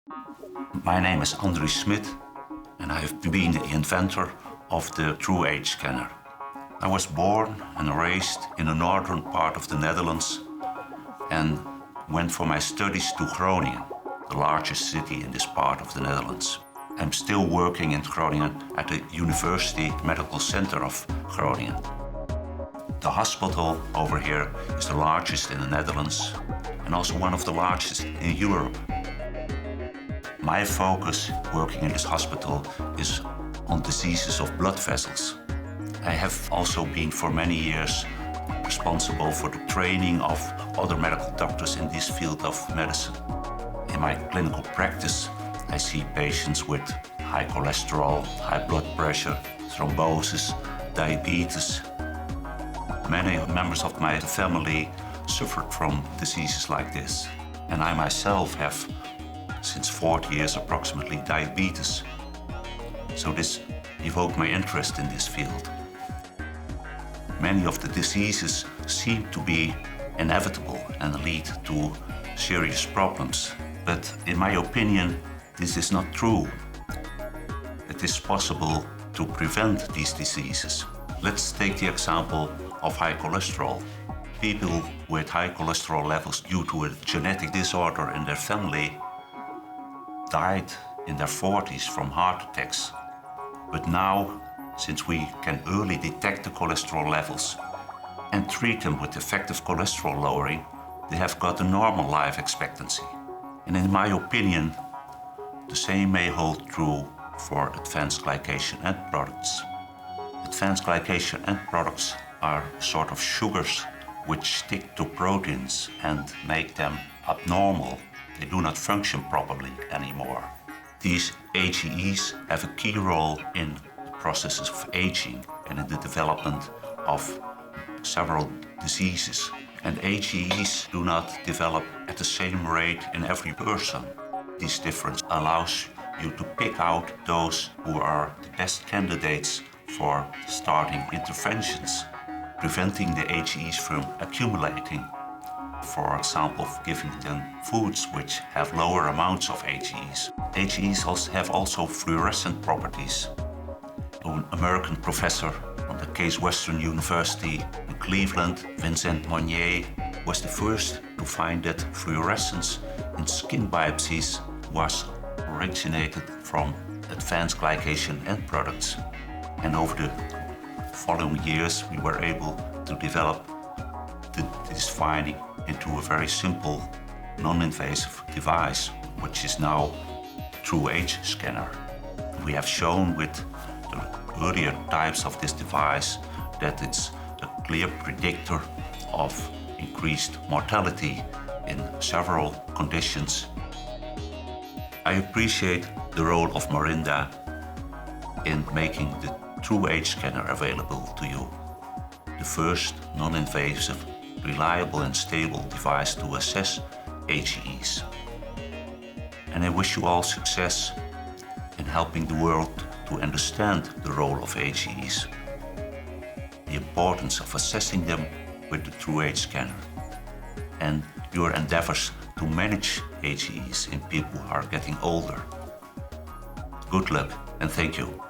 My name is Andries and I have been the inventor of the TrueAge scanner. I was born and raised in the northern part of the Netherlands and went for my studies to Groningen, the largest city in this part of the Netherlands. I'm still working in Groningen at the University Medical Center of Groningen. The hospital over here is the largest in the Netherlands and also one of the largest in Europe. My focus working in this hospital is on diseases of blood vessels. I have also been for many years responsible for the training of other medical doctors in this field of medicine. In my clinical practice, I see patients with high cholesterol, high blood pressure, thrombosis, diabetes. Many members of my family suffered from diseases like this. And I myself have, since 40 years approximately, diabetes. So this evoked my interest in this field. Many of the diseases seem to be inevitable and lead to serious problems. But in my opinion, this is not true. It is possible to prevent these diseases. Let's take the example of high cholesterol. People with high cholesterol levels due to a genetic disorder in their family died in their 40s from heart attacks. But now, since we can early detect the cholesterol levels and treat them with effective cholesterol lowering, they have got a normal life expectancy. And in my opinion, the same may hold true for advanced glycation end products. Advanced glycation end products are sort of sugars which stick to proteins and make them abnormal. They do not function properly anymore. These AGEs have a key role in the processes of aging and in the development of several diseases. And AGEs do not develop at the same rate in every person. This difference allows you to pick out those who are the best candidates for starting interventions, preventing the AGEs from accumulating. For example, giving them foods which have lower amounts of AGEs. AGEs also have fluorescent properties. An American professor from the Case Western University in Cleveland, Vincent Monnier, was the first to find that fluorescence in skin biopsies was originated from advanced glycation end products. And over the following years, we were able to develop this finding into a very simple, non-invasive device, which is now TrueAge scanner. We have shown with the earlier types of this device that it's a clear predictor of increased mortality in several conditions. I appreciate the role of Marinda in making the TrueAge scanner available to you. The first non-invasive, reliable and stable device to assess AGEs. And I wish you all success in helping the world to understand the role of AGEs, the importance of assessing them with the TrueAge scanner, and your endeavors to manage AGEs in people who are getting older. Good luck and thank you.